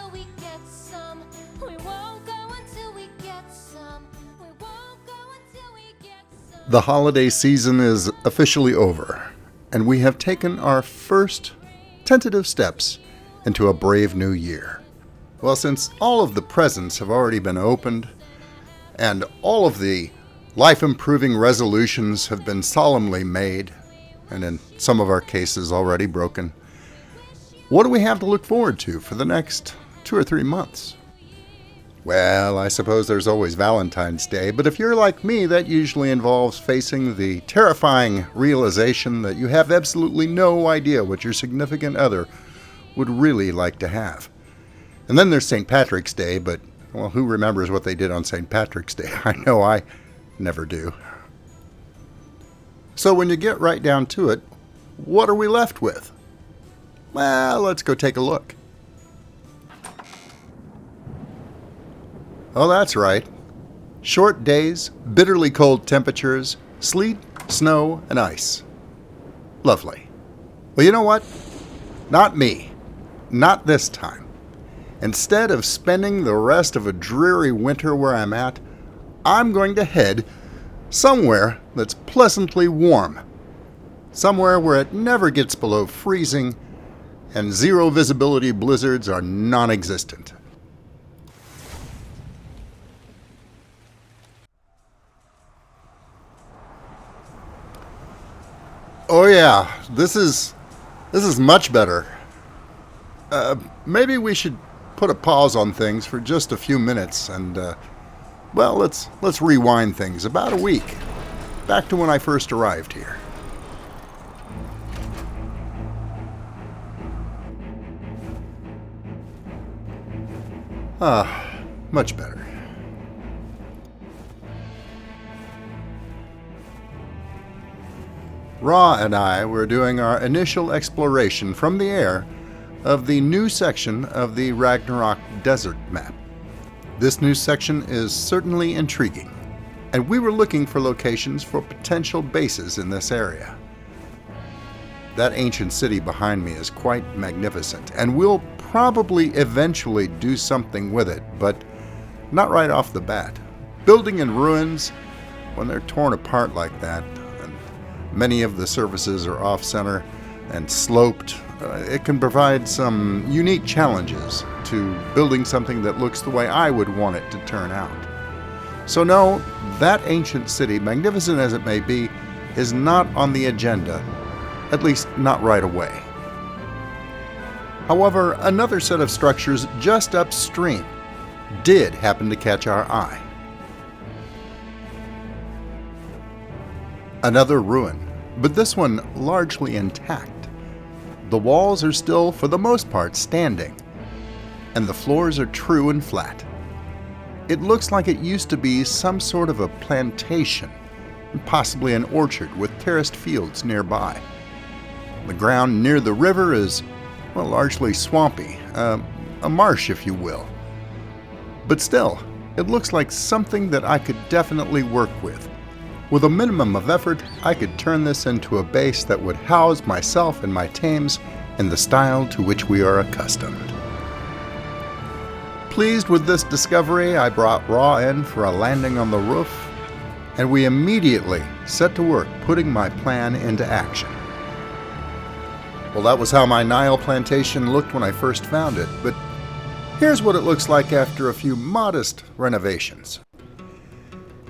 until we get some. We won't go until we get some. We won't go until we get some. The holiday season is officially over, and we have taken our first tentative steps into a brave new year. Well, since all of the presents have already been opened, and all of the life-improving resolutions have been solemnly made, and in some of our cases already broken, what do we have to look forward to for the next 2 or 3 months? Well, I suppose there's always Valentine's Day, but if you're like me, that usually involves facing the terrifying realization that you have absolutely no idea what your significant other would really like to have. And then there's St. Patrick's Day, but, well, who remembers what they did on St. Patrick's Day? I know I never do. So when you get right down to it, what are we left with? Well, let's go take a look. Oh, that's right. Short days, bitterly cold temperatures, sleet, snow, and ice. Lovely. Well, you know what? Not me. Not this time. Instead of spending the rest of a dreary winter where I'm at, I'm going to head somewhere that's pleasantly warm. Somewhere where it never gets below freezing and zero visibility blizzards are non-existent. Oh yeah, this is much better. Maybe we should put a pause on things for just a few minutes and, well, let's rewind things about a week, back to when I first arrived here. Much better. Ra and I were doing our initial exploration from the air of the new section of the Ragnarok desert map. This new section is certainly intriguing, and we were looking for locations for potential bases in this area. That ancient city behind me is quite magnificent, and we'll probably eventually do something with it, but not right off the bat. Building in ruins, when they're torn apart like that, and many of the surfaces are off-center and sloped, it can provide some unique challenges to building something that looks the way I would want it to turn out. So no, that ancient city, magnificent as it may be, is not on the agenda, at least not right away. However, another set of structures just upstream did happen to catch our eye. Another ruin, but this one largely intact. The walls are still, for the most part, standing, and the floors are true and flat. It looks like it used to be some sort of a plantation, possibly an orchard with terraced fields nearby. The ground near the river is, well, largely swampy, a marsh, if you will. But still, it looks like something that I could definitely work with. With a minimum of effort, I could turn this into a base that would house myself and my tames in the style to which we are accustomed. Pleased with this discovery, I brought Ra in for a landing on the roof, and we immediately set to work putting my plan into action. Well, that was how my Nile plantation looked when I first found it, but here's what it looks like after a few modest renovations.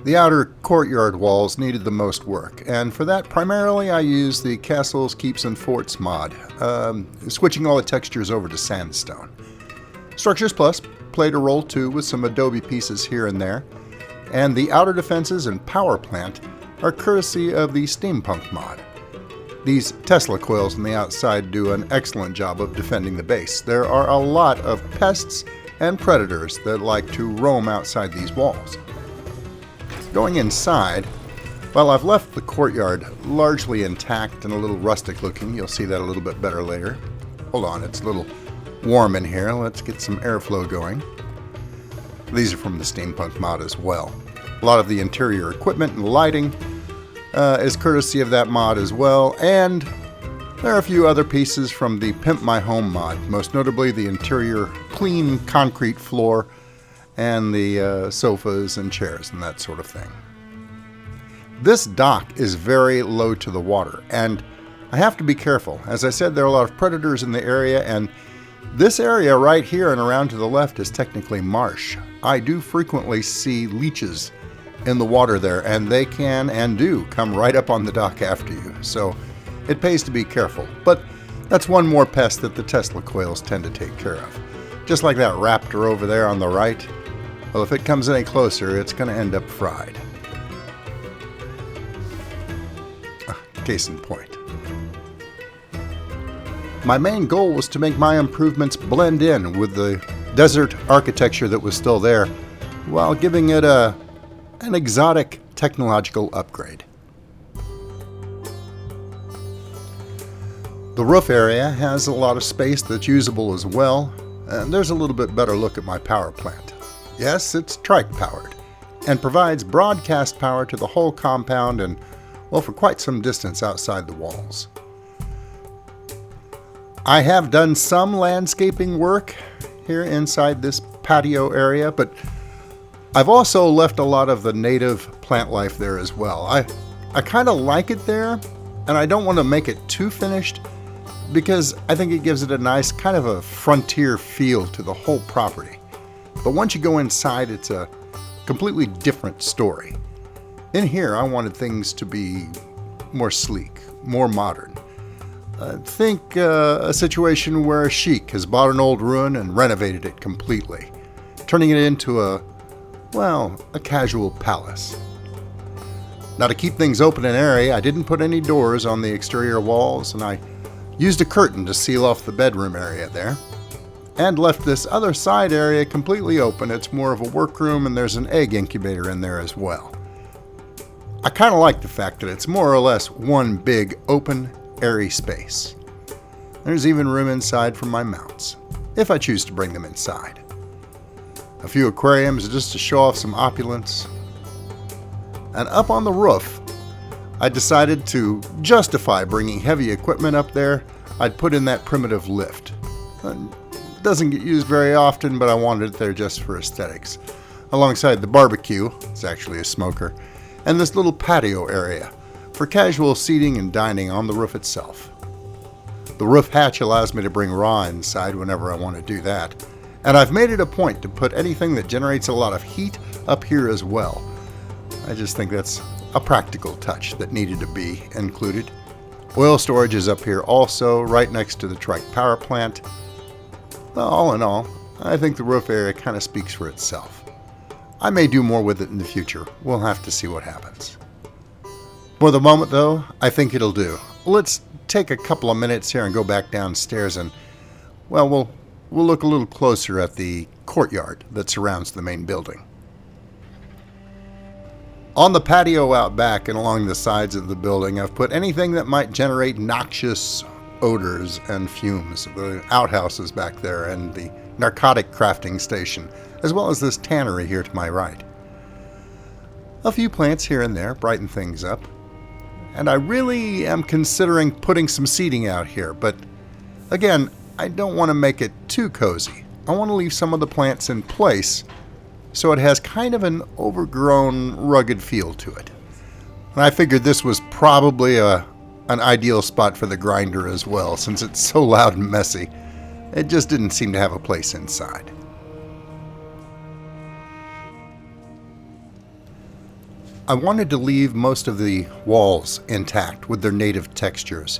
The outer courtyard walls needed the most work, and for that primarily I used the Castles, Keeps and Forts mod, switching all the textures over to sandstone. Structures Plus played a role too with some adobe pieces here and there, and the outer defenses and power plant are courtesy of the SteamPunk mod. These Tesla coils on the outside do an excellent job of defending the base. There are a lot of pests and predators that like to roam outside these walls. Going inside, while I've left the courtyard largely intact and a little rustic looking, you'll see that a little bit better later. Hold on, it's a little warm in here. Let's get some airflow going. These are from the SteamPunk mod as well. A lot of the interior equipment and lighting is courtesy of that mod as well, and There are a few other pieces from the Pimp My Home mod, most notably the interior clean concrete floor and the sofas and chairs and that sort of thing. This dock is very low to the water, and I have to be careful. As I said, there are a lot of predators in the area, and this area right here and around to the left is technically marsh. I do frequently see leeches in the water there, and they can and do come right up on the dock after you. So it pays to be careful. But that's one more pest that the Tesla coils tend to take care of. Just like that raptor over there on the right. Well, if it comes any closer, it's going to end up fried. Case in point. My main goal was to make my improvements blend in with the desert architecture that was still there, while giving it an exotic technological upgrade. The roof area has a lot of space that's usable as well, and there's a little bit better look at my power plant. Yes, it's Trike powered, and provides broadcast power to the whole compound and, well, for quite some distance outside the walls. I have done some landscaping work here inside this patio area, but I've also left a lot of the native plant life there as well. I kind of like it there, and I don't want to make it too finished because I think it gives it a nice kind of a frontier feel to the whole property. But once you go inside, it's a completely different story. In here, I wanted things to be more sleek, more modern. Think a situation where a sheik has bought an old ruin and renovated it completely, turning it into a casual palace. Now, to keep things open and airy, I didn't put any doors on the exterior walls, and I used a curtain to seal off the bedroom area there, and left this other side area completely open. It's more of a workroom, and there's an egg incubator in there as well. I kind of like the fact that it's more or less one big open, airy space. There's even room inside for my mounts, if I choose to bring them inside. A few aquariums just to show off some opulence. And up on the roof, I decided to justify bringing heavy equipment up there. I'd put in that primitive lift. It doesn't get used very often, but I wanted it there just for aesthetics. Alongside the barbecue, it's actually a smoker, and this little patio area for casual seating and dining on the roof itself. The roof hatch allows me to bring raw inside whenever I want to do that, and I've made it a point to put anything that generates a lot of heat up here as well. I just think that's a practical touch that needed to be included. Oil storage is up here also, right next to the Trike power plant. Well, all in all, I think the roof area kind of speaks for itself. I may do more with it in the future. We'll have to see what happens. For the moment, though, I think it'll do. Let's take a couple of minutes here and go back downstairs and, well, we'll look a little closer at the courtyard that surrounds the main building. On the patio out back and along the sides of the building, I've put anything that might generate noxious odors and fumes. The outhouses back there and the narcotic crafting station, as well as this tannery here to my right. A few plants here and there brighten things up. And I really am considering putting some seating out here, but again, I don't want to make it too cozy. I want to leave some of the plants in place so it has kind of an overgrown, rugged feel to it. And I figured this was probably an ideal spot for the grinder as well, since it's so loud and messy. It just didn't seem to have a place inside. I wanted to leave most of the walls intact with their native textures.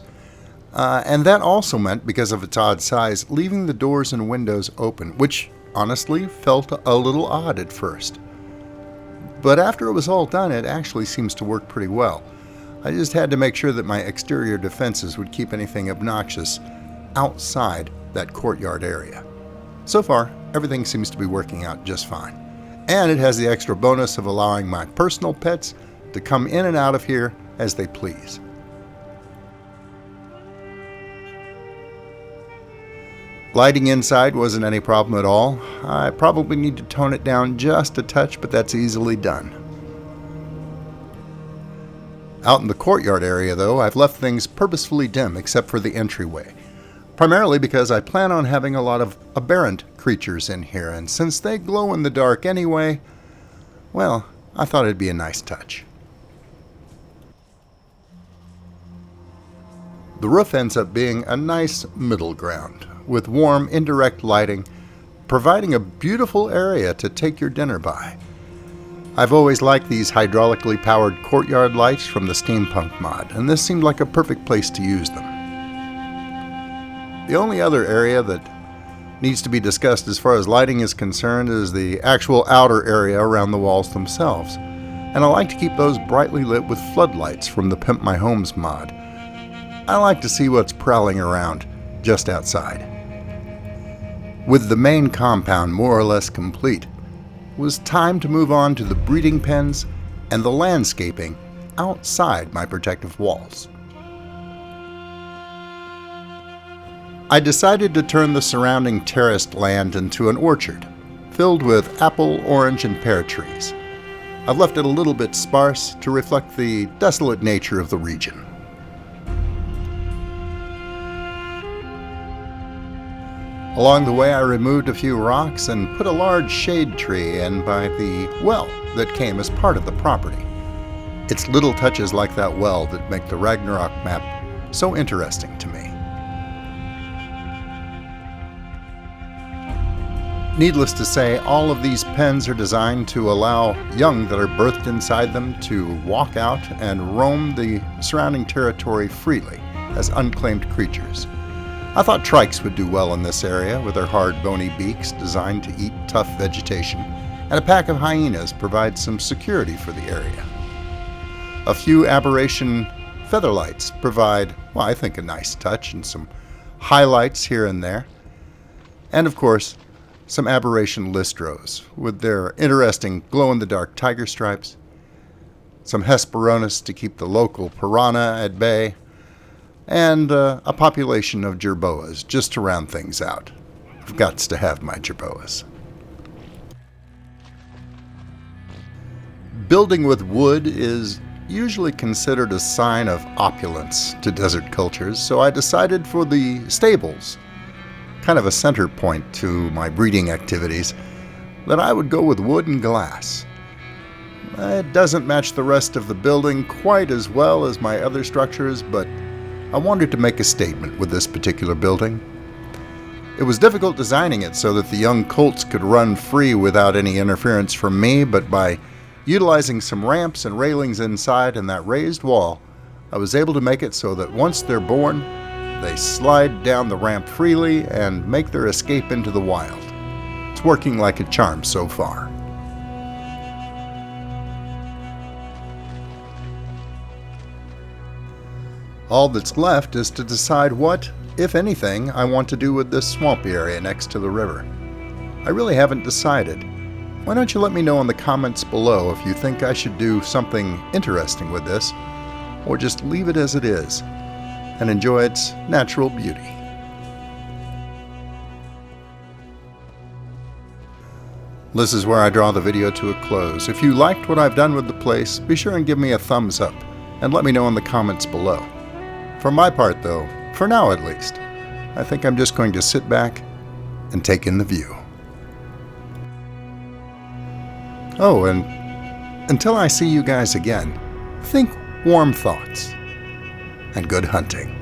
And that also meant, because of its odd size, leaving the doors and windows open, which honestly felt a little odd at first. But after it was all done, it actually seems to work pretty well. I just had to make sure that my exterior defenses would keep anything obnoxious outside that courtyard area. So far, everything seems to be working out just fine. And it has the extra bonus of allowing my personal pets to come in and out of here as they please. Lighting inside wasn't any problem at all. I probably need to tone it down just a touch, but that's easily done. Out in the courtyard area, though, I've left things purposefully dim except for the entryway. Primarily because I plan on having a lot of aberrant creatures in here, and since they glow in the dark anyway, well, I thought it'd be a nice touch. The roof ends up being a nice middle ground, with warm, indirect lighting, providing a beautiful area to take your dinner by. I've always liked these hydraulically powered courtyard lights from the SteamPunk mod, and this seemed like a perfect place to use them. The only other area that needs to be discussed as far as lighting is concerned is the actual outer area around the walls themselves, and I like to keep those brightly lit with floodlights from the Pimp My Home's mod. I like to see what's prowling around just outside. With the main compound more or less complete, it was time to move on to the breeding pens and the landscaping outside my protective walls. I decided to turn the surrounding terraced land into an orchard, filled with apple, orange, and pear trees. I've left it a little bit sparse to reflect the desolate nature of the region. Along the way, I removed a few rocks and put a large shade tree in by the well that came as part of the property. It's little touches like that well that make the Ragnarok map so interesting to me. Needless to say, all of these pens are designed to allow young that are birthed inside them to walk out and roam the surrounding territory freely as unclaimed creatures. I thought trikes would do well in this area with their hard, bony beaks designed to eat tough vegetation, and a pack of hyenas provides some security for the area. A few aberration featherlights provide, well, I think a nice touch and some highlights here and there. And of course, some aberration listros with their interesting glow-in-the-dark tiger stripes, some Hesperornis to keep the local piranha at bay, and a population of jerboas just to round things out. I've got to have my jerboas. Building with wood is usually considered a sign of opulence to desert cultures, so I decided for the stables, kind of a center point to my breeding activities, that I would go with wood and glass. It doesn't match the rest of the building quite as well as my other structures, but I wanted to make a statement with this particular building. It was difficult designing it so that the young colts could run free without any interference from me, but by utilizing some ramps and railings inside and that raised wall, I was able to make it so that once they're born, they slide down the ramp freely and make their escape into the wild. It's working like a charm so far. All that's left is to decide what, if anything, I want to do with this swampy area next to the river. I really haven't decided. Why don't you let me know in the comments below if you think I should do something interesting with this, or just leave it as it is and enjoy its natural beauty. This is where I draw the video to a close. If you liked what I've done with the place, be sure and give me a thumbs up and let me know in the comments below. For my part though, for now at least, I think I'm just going to sit back and take in the view. Oh, and until I see you guys again, think warm thoughts and good hunting.